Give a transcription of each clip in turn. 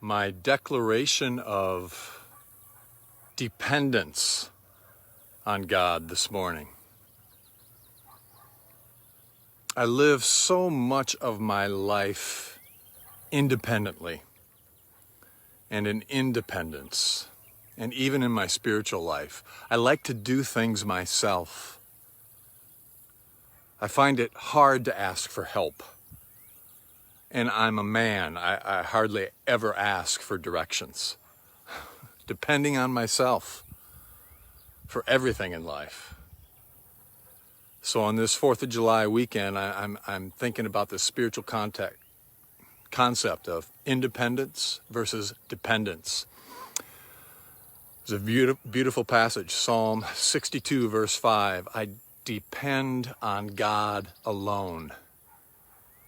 my declaration of dependence on God this morning. I live so much of my life independently and in independence, and even in my spiritual life. I like to do things myself. I find it hard to ask for help. And I'm a man. I hardly ever ask for directions, depending on myself for everything in life. So on this 4th of July weekend, I'm thinking about this spiritual concept of independence versus dependence. There's a beautiful passage, Psalm 62, verse 5. I depend on God alone.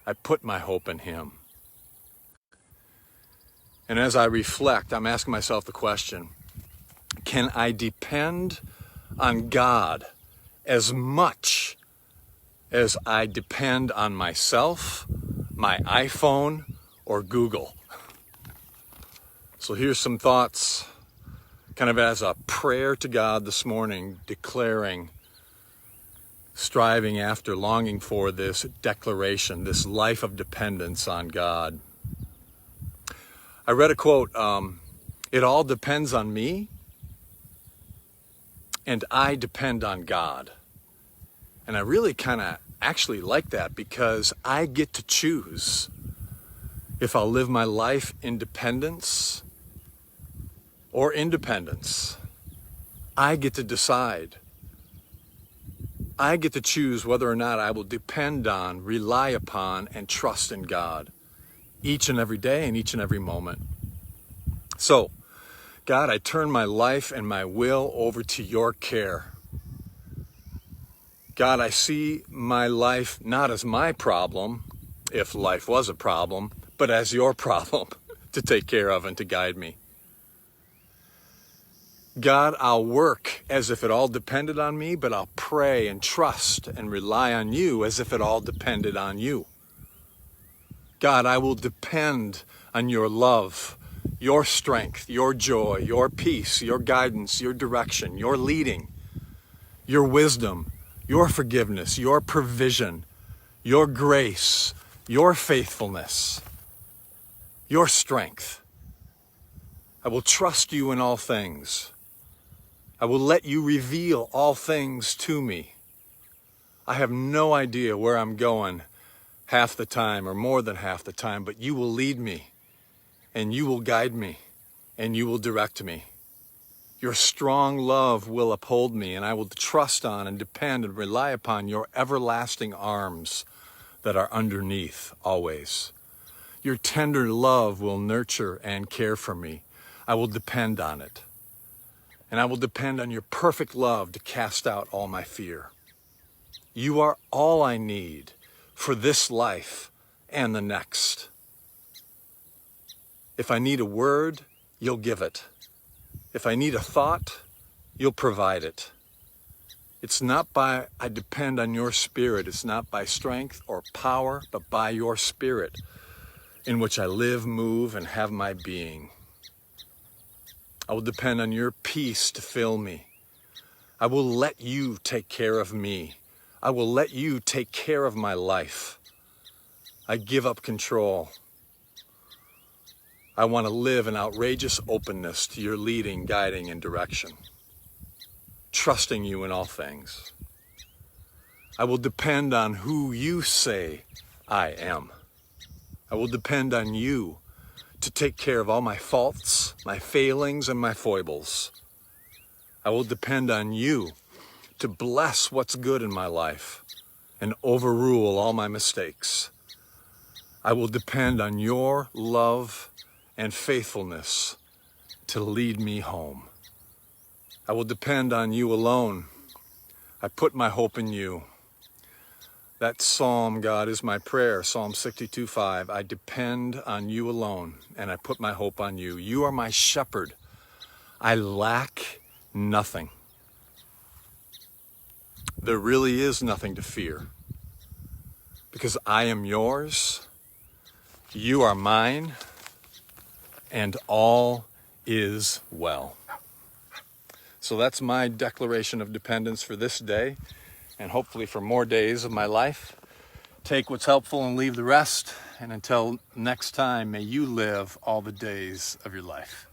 I put my hope in Him. And as I reflect, I'm asking myself the question, can I depend on God as much as I depend on myself, my iPhone, or Google? So here's some thoughts, kind of as a prayer to God this morning, declaring, striving after, longing for this declaration, this life of dependence on God. I read a quote, it all depends on me, and I depend on God. And I really kind of actually like that because I get to choose if I'll live my life in dependence or independence. I get to decide. I get to choose whether or not I will depend on, rely upon, and trust in God each and every day and each and every moment. So, God, I turn my life and my will over to your care. God, I see my life not as my problem, if life was a problem, but as your problem to take care of and to guide me. God, I'll work as if it all depended on me, but I'll pray and trust and rely on you as if it all depended on you. God, I will depend on your love, your strength, your joy, your peace, your guidance, your direction, your leading, your wisdom, your forgiveness, your provision, your grace, your faithfulness, your strength. I will trust you in all things. I will let you reveal all things to me. I have no idea where I'm going half the time or more than half the time, but you will lead me and you will guide me and you will direct me. Your strong love will uphold me, and I will trust on and depend and rely upon your everlasting arms that are underneath always. Your tender love will nurture and care for me. I will depend on it. And I will depend on your perfect love to cast out all my fear. You are all I need for this life and the next. If I need a word, you'll give it. If I need a thought, you'll provide it. It's not by, I depend on your spirit. It's not by strength or power, but by your spirit in which I live, move, and have my being. I will depend on your peace to fill me. I will let you take care of me. I will let you take care of my life. I give up control. I want to live in outrageous openness to your leading, guiding, and direction, trusting you in all things. I will depend on who you say I am. I will depend on you to take care of all my faults, my failings, and my foibles. I will depend on you to bless what's good in my life and overrule all my mistakes. I will depend on your love and faithfulness to lead me home. I will depend on you alone. I put my hope in you. That psalm, God, is my prayer, Psalm 62:5. I depend on you alone, and I put my hope on you. You are my shepherd. I lack nothing. There really is nothing to fear, because I am yours, you are mine, and all is well. So that's my declaration of dependence for this day, and hopefully for more days of my life. Take what's helpful and leave the rest. And until next time, may you live all the days of your life.